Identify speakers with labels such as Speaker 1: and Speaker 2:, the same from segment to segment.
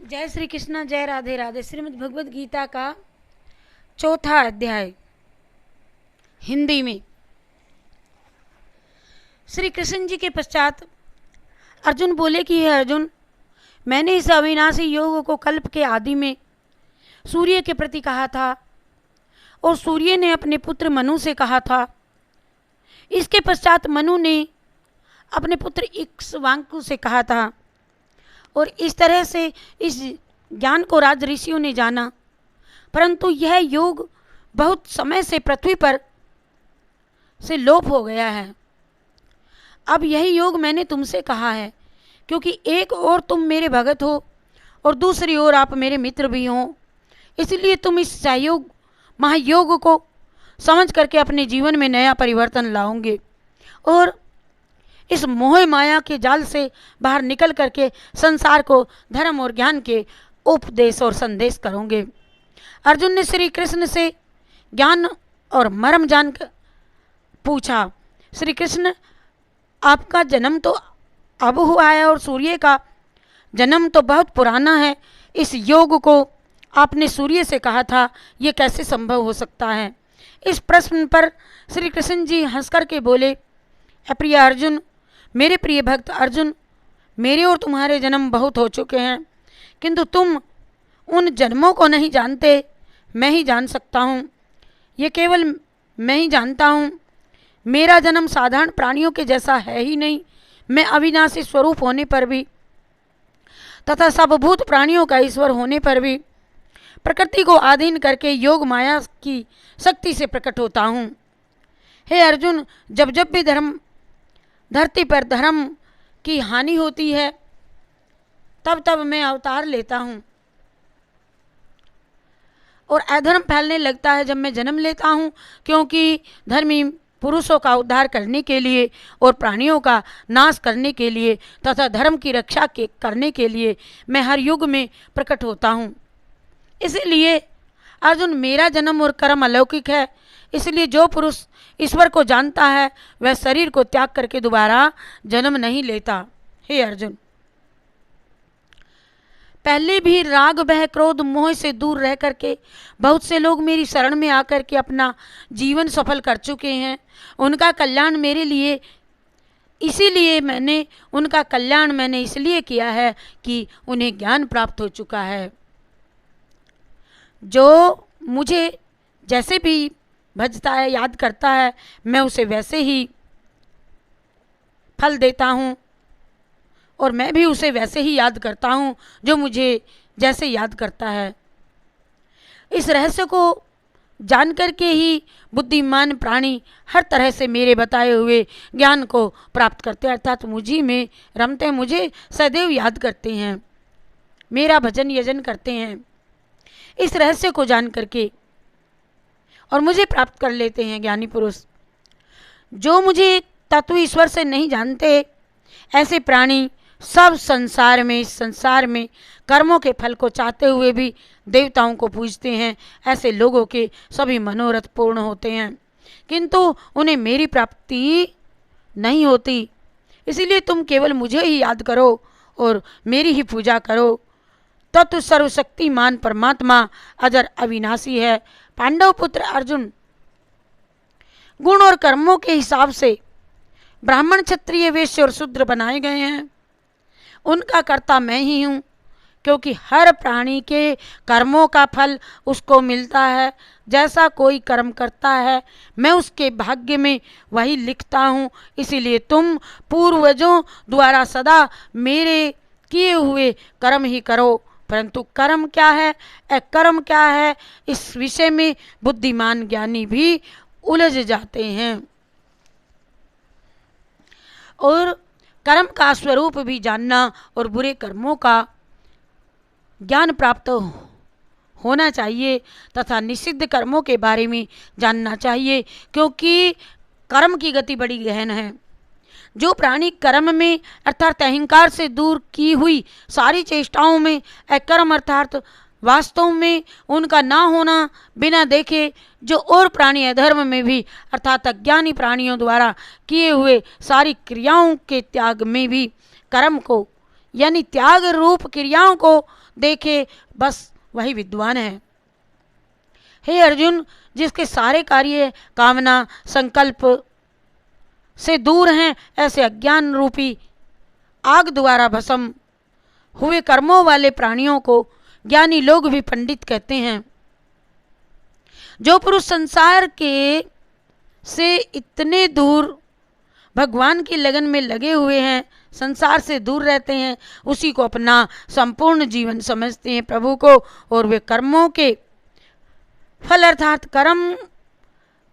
Speaker 1: जय श्री कृष्ण, जय राधे राधे। श्रीमद् भगवद गीता का चौथा अध्याय हिंदी में। श्री कृष्ण जी के पश्चात अर्जुन बोले कि हे अर्जुन, मैंने इस अविनाशी योग को कल्प के आदि में सूर्य के प्रति कहा था और सूर्य ने अपने पुत्र मनु से कहा था। इसके पश्चात मनु ने अपने पुत्र इक्ष्वाकु से कहा था और इस तरह से इस ज्ञान को राज ऋषियों ने जाना। परंतु यह योग बहुत समय से पृथ्वी पर से लोप हो गया है। अब यही योग मैंने तुमसे कहा है, क्योंकि एक ओर तुम मेरे भगत हो और दूसरी ओर आप मेरे मित्र भी हो। इसलिए तुम इस सहयोग महायोग को समझ करके अपने जीवन में नया परिवर्तन लाओगे और इस मोह माया के जाल से बाहर निकल करके संसार को धर्म और ज्ञान के उपदेश और संदेश करोगे। अर्जुन ने श्री कृष्ण से ज्ञान और मर्म जान पूछा, श्री कृष्ण, आपका जन्म तो अब हुआ है और सूर्य का जन्म तो बहुत पुराना है। इस योग को आपने सूर्य से कहा था, ये कैसे संभव हो सकता है? इस प्रश्न पर श्री कृष्ण जी हंस कर के बोले, प्रिय अर्जुन, मेरे प्रिय भक्त अर्जुन, मेरे और तुम्हारे जन्म बहुत हो चुके हैं, किंतु तुम उन जन्मों को नहीं जानते, मैं ही जान सकता हूँ। ये केवल मैं ही जानता हूँ। मेरा जन्म साधारण प्राणियों के जैसा है ही नहीं। मैं अविनाशी स्वरूप होने पर भी तथा सबभूत प्राणियों का ईश्वर होने पर भी प्रकृति को अधीन करके योग माया की शक्ति से प्रकट होता हूँ। हे अर्जुन, जब जब भी धरती पर धर्म की हानि होती है तब तब मैं अवतार लेता हूँ और अधर्म फैलने लगता है जब मैं जन्म लेता हूँ, क्योंकि धर्मी पुरुषों का उद्धार करने के लिए और प्राणियों का नाश करने के लिए तथा धर्म की रक्षा करने के लिए मैं हर युग में प्रकट होता हूँ। इसलिए अर्जुन, मेरा जन्म और कर्म अलौकिक है। इसलिए जो पुरुष ईश्वर को जानता है वह शरीर को त्याग करके दोबारा जन्म नहीं लेता। हे अर्जुन, पहले भी राग भय क्रोध मोह से दूर रह करके बहुत से लोग मेरी शरण में आकर के अपना जीवन सफल कर चुके हैं। उनका कल्याण मेरे लिए इसीलिए मैंने उनका कल्याण मैंने इसलिए किया है कि उन्हें ज्ञान प्राप्त हो चुका है। जो मुझे जैसे भी भजता है, याद करता है, मैं उसे वैसे ही फल देता हूँ और मैं भी उसे वैसे ही याद करता हूँ जो मुझे जैसे याद करता है। इस रहस्य को जान करके ही बुद्धिमान प्राणी हर तरह से मेरे बताए हुए ज्ञान को प्राप्त करते हैं, अर्थात मुझी में रमते मुझे सदैव याद करते हैं, मेरा भजन यजन करते हैं। इस रहस्य को जान करके और मुझे प्राप्त कर लेते हैं ज्ञानी पुरुष। जो मुझे तत्व ईश्वर से नहीं जानते, ऐसे प्राणी सब संसार में, इस संसार में कर्मों के फल को चाहते हुए भी देवताओं को पूजते हैं। ऐसे लोगों के सभी मनोरथ पूर्ण होते हैं, किंतु उन्हें मेरी प्राप्ति नहीं होती। इसीलिए तुम केवल मुझे ही याद करो और मेरी ही पूजा करो। तत्व सर्वशक्तिमान परमात्मा अजर अविनाशी है। पांडव पुत्र अर्जुन, गुण और कर्मों के हिसाब से ब्राह्मण, क्षत्रिय, वैश्य और शूद्र बनाए गए हैं। उनका कर्ता मैं ही हूँ, क्योंकि हर प्राणी के कर्मों का फल उसको मिलता है। जैसा कोई कर्म करता है मैं उसके भाग्य में वही लिखता हूँ। इसीलिए तुम पूर्वजों द्वारा सदा मेरे किए हुए कर्म ही करो। परंतु कर्म क्या है, अकर्म क्या है, इस विषय में बुद्धिमान ज्ञानी भी उलझ जाते हैं और कर्म का स्वरूप भी जानना और बुरे कर्मों का ज्ञान प्राप्त होना चाहिए तथा निषिद्ध कर्मों के बारे में जानना चाहिए, क्योंकि कर्म की गति बड़ी गहन है। जो प्राणी कर्म में अर्थात अहंकार से दूर की हुई सारी चेष्टाओं में अकर्म अर्थात वास्तव में उनका ना होना बिना देखे, जो और प्राणी अधर्म में भी अर्थात अज्ञानी प्राणियों द्वारा किए हुए सारी क्रियाओं के त्याग में भी कर्म को यानी त्याग रूप क्रियाओं को देखे, बस वही विद्वान है। हे अर्जुन, जिसके सारे कार्य कामना संकल्प से दूर हैं, ऐसे अज्ञान रूपी आग द्वारा भस्म हुए कर्मों वाले प्राणियों को ज्ञानी लोग भी पंडित कहते हैं। जो पुरुष संसार के से इतने दूर भगवान की लगन में लगे हुए हैं, संसार से दूर रहते हैं, उसी को अपना संपूर्ण जीवन समझते हैं प्रभु को, और वे कर्मों के फल अर्थात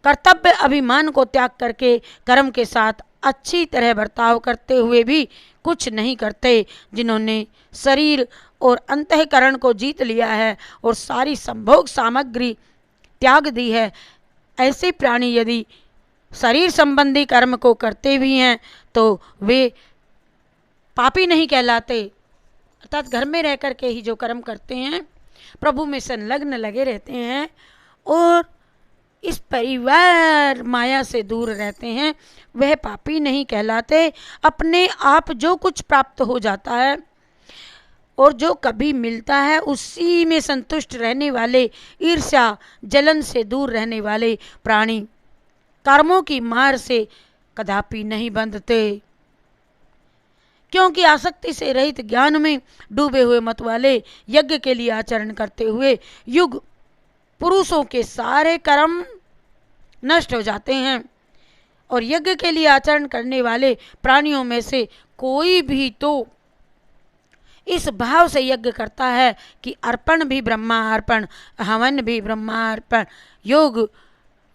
Speaker 1: कर्तव्य अभिमान को त्याग करके कर्म के साथ अच्छी तरह बर्ताव करते हुए भी कुछ नहीं करते। जिन्होंने शरीर और अंतःकरण को जीत लिया है और सारी संभोग सामग्री त्याग दी है, ऐसे प्राणी यदि शरीर संबंधी कर्म को करते भी हैं तो वे पापी नहीं कहलाते। अर्थात घर में रह कर के ही जो कर्म करते हैं, प्रभु में संलग्न लगे रहते हैं और इस परिवार माया से दूर रहते हैं, वह पापी नहीं कहलाते। अपने आप जो कुछ प्राप्त हो जाता है और जो कभी मिलता है, उसी में संतुष्ट रहने वाले, ईर्ष्या जलन से दूर रहने वाले प्राणी कर्मों की मार से कदापि नहीं बंधते, क्योंकि आसक्ति से रहित ज्ञान में डूबे हुए मत वाले यज्ञ के लिए आचरण करते हुए युग पुरुषों के सारे कर्म नष्ट हो जाते हैं। और यज्ञ के लिए आचरण करने वाले प्राणियों में से कोई भी तो इस भाव से यज्ञ करता है कि अर्पण भी ब्रह्मा अर्पण, हवन भी ब्रह्मा अर्पण,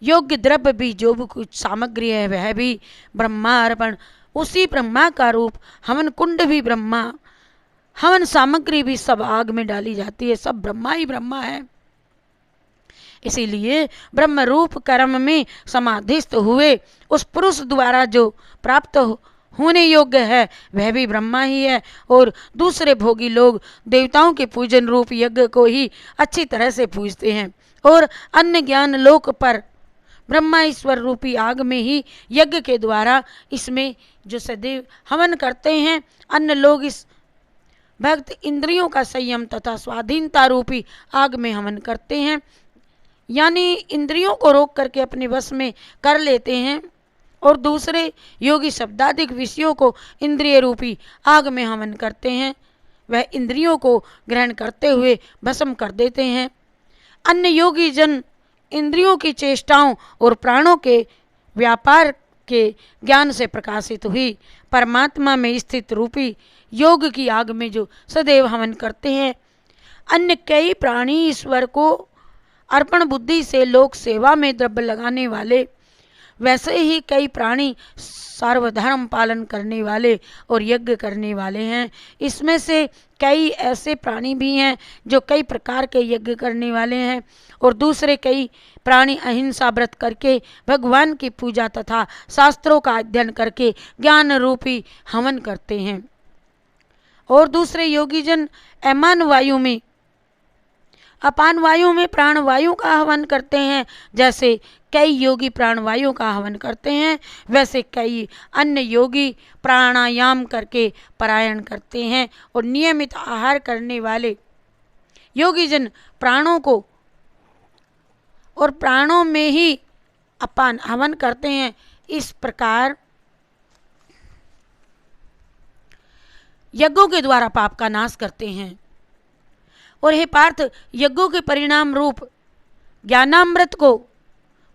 Speaker 1: योग्य द्रव्य भी जो भी कुछ सामग्री है वह भी ब्रह्मा अर्पण, उसी ब्रह्मा का रूप हवन कुंड भी ब्रह्मा, हवन सामग्री भी सब आग में डाली जाती है, सब ब्रह्मा ही ब्रह्मा है। इसीलिए ब्रह्म रूप कर्म में समाधिस्थ हुए उस पुरुष द्वारा जो प्राप्त होने योग्य है वह भी ब्रह्मा ही है। और दूसरे भोगी लोग देवताओं के पूजन रूप यज्ञ को ही अच्छी तरह से पूजते हैं और अन्य ज्ञान लोक पर ब्रह्मा ईश्वर रूपी आग में ही यज्ञ के द्वारा इसमें जो सदैव हवन करते हैं। अन्य लोग इस भक्त इंद्रियों का संयम तथा स्वाधीनता रूपी आग में हवन करते हैं, यानी इंद्रियों को रोक करके अपने वश में कर लेते हैं, और दूसरे योगी शब्दाधिक विषयों को इंद्रिय रूपी आग में हवन करते हैं, वह इंद्रियों को ग्रहण करते हुए भस्म कर देते हैं। अन्य योगी जन इंद्रियों की चेष्टाओं और प्राणों के व्यापार के ज्ञान से प्रकाशित हुई परमात्मा में स्थित रूपी योग की आग में जो सदैव हवन करते हैं। अन्य कई प्राणी ईश्वर को अर्पण बुद्धि से लोक सेवा में द्रव्य लगाने वाले, वैसे ही कई प्राणी सर्वधर्म पालन करने वाले और यज्ञ करने वाले हैं। इसमें से कई ऐसे प्राणी भी हैं जो कई प्रकार के यज्ञ करने वाले हैं, और दूसरे कई प्राणी अहिंसा व्रत करके भगवान की पूजा तथा शास्त्रों का अध्ययन करके ज्ञान रूपी हवन करते हैं। और दूसरे योगी जन अपान वायु में प्राण वायु का हवन करते हैं। जैसे कई योगी प्राण वायु का हवन करते हैं, वैसे कई अन्य योगी प्राणायाम करके परायण करते हैं। और नियमित आहार करने वाले योगी जन प्राणों को और प्राणों में ही अपान हवन करते हैं। इस प्रकार यज्ञों के द्वारा पाप का नाश करते हैं। और हे पार्थ, यज्ञों के परिणाम रूप ज्ञानामृत को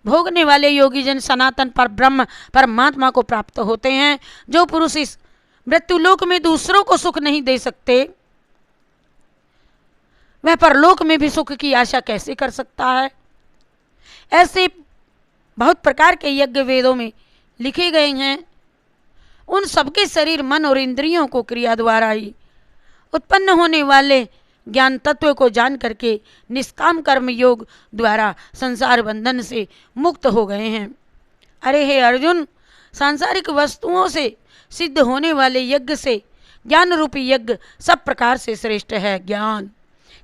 Speaker 1: भोगने वाले योगी जन सनातन पर ब्रह्म परमात्मा को प्राप्त होते हैं। जो पुरुष इस मृत्युलोक में दूसरों को सुख नहीं दे सकते, वह परलोक में भी सुख की आशा कैसे कर सकता है। ऐसे बहुत प्रकार के यज्ञ वेदों में लिखे गए हैं। उन सबके शरीर मन और इंद्रियों को क्रिया द्वारा ही उत्पन्न होने वाले ज्ञान तत्व को जान करके निष्काम कर्म योग द्वारा संसार बंधन से मुक्त हो गए हैं। अरे हे अर्जुन, सांसारिक वस्तुओं से सिद्ध होने वाले यज्ञ से ज्ञान रूपी यज्ञ सब प्रकार से श्रेष्ठ है ज्ञान,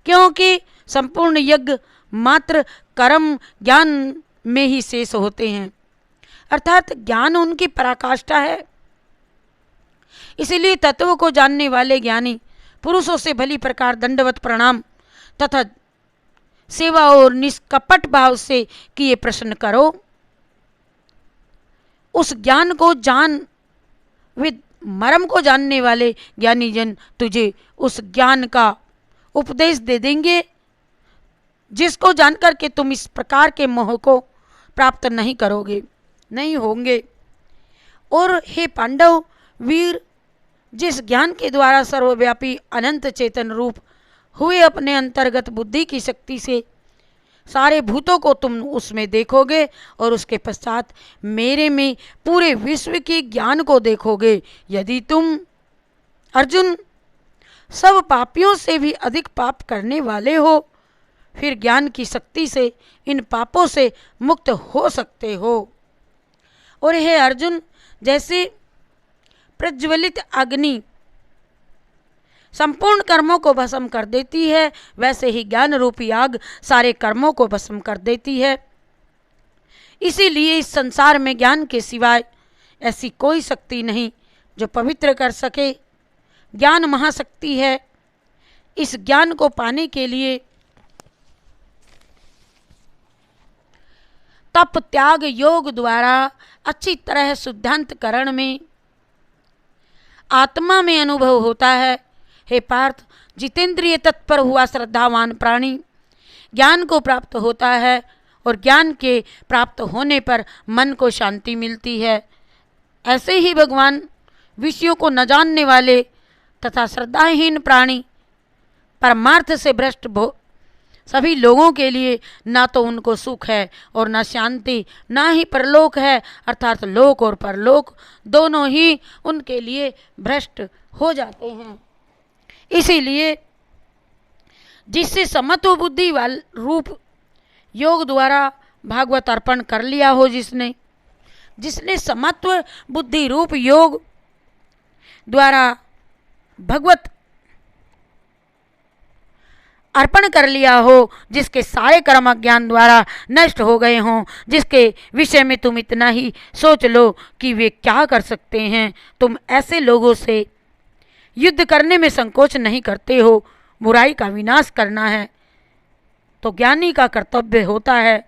Speaker 1: क्योंकि संपूर्ण यज्ञ मात्र कर्म ज्ञान में ही शेष होते हैं, अर्थात ज्ञान उनकी पराकाष्ठा है। इसीलिए तत्व को जानने वाले ज्ञानी पुरुषों से भली प्रकार दंडवत प्रणाम तथा सेवा और निष्कपट भाव से किए प्रश्न करो। उस ज्ञान को जान, वे मर्म को जानने वाले ज्ञानी जन तुझे उस ज्ञान का उपदेश दे देंगे जिसको जानकर के तुम इस प्रकार के मोह को प्राप्त नहीं करोगे, नहीं होंगे। और हे पांडव वीर, जिस ज्ञान के द्वारा सर्वव्यापी अनंत चेतन रूप हुए अपने अंतर्गत बुद्धि की शक्ति से सारे भूतों को तुम उसमें देखोगे और उसके पश्चात मेरे में पूरे विश्व के ज्ञान को देखोगे। यदि तुम अर्जुन सब पापियों से भी अधिक पाप करने वाले हो, फिर ज्ञान की शक्ति से इन पापों से मुक्त हो सकते हो। और हे अर्जुन, जैसे प्रज्वलित अग्नि संपूर्ण कर्मों को भस्म कर देती है, वैसे ही ज्ञान रूपी आग सारे कर्मों को भस्म कर देती है। इसीलिए इस संसार में ज्ञान के सिवाय ऐसी कोई शक्ति नहीं जो पवित्र कर सके। ज्ञान महाशक्ति है। इस ज्ञान को पाने के लिए तप त्याग योग द्वारा अच्छी तरह शुद्धांतकरण में आत्मा में अनुभव होता है। हे पार्थ, जितेंद्रिय तत्पर हुआ श्रद्धावान प्राणी ज्ञान को प्राप्त होता है और ज्ञान के प्राप्त होने पर मन को शांति मिलती है। ऐसे ही भगवान विषयों को न जानने वाले तथा श्रद्धाहीन प्राणी परमार्थ से भ्रष्ट सभी लोगों के लिए ना तो उनको सुख है और ना शांति, ना ही परलोक है, अर्थात लोक और परलोक दोनों ही उनके लिए भ्रष्ट हो जाते हैं। इसीलिए जिससे समत्व बुद्धि वाल रूप योग द्वारा भागवत अर्पण कर लिया हो, जिसने समत्व बुद्धि रूप योग द्वारा भगवत अर्पण कर लिया हो, जिसके सारे कर्म ज्ञान द्वारा नष्ट हो गए हों, जिसके विषय में तुम इतना ही सोच लो कि वे क्या कर सकते हैं, तुम ऐसे लोगों से युद्ध करने में संकोच नहीं करते हो। बुराई का विनाश करना है तो ज्ञानी का कर्तव्य होता है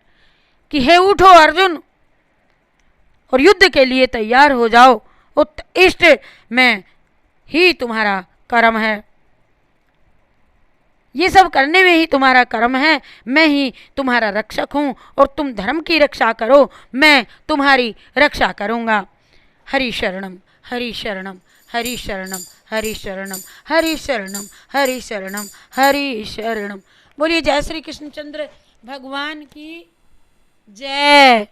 Speaker 1: कि हे उठो अर्जुन और युद्ध के लिए तैयार हो जाओ। उत्तिष्ठ में ही तुम्हारा कर्म है, ये सब करने में ही तुम्हारा कर्म है। मैं ही तुम्हारा रक्षक हूँ और तुम धर्म की रक्षा करो, मैं तुम्हारी रक्षा करूँगा। हरि शरणम हरि शरणम हरि शरणम हरि शरणम हरि शरणम हरि शरणम हरि शरणम। बोलिए जय श्री कृष्णचंद्र भगवान की जय।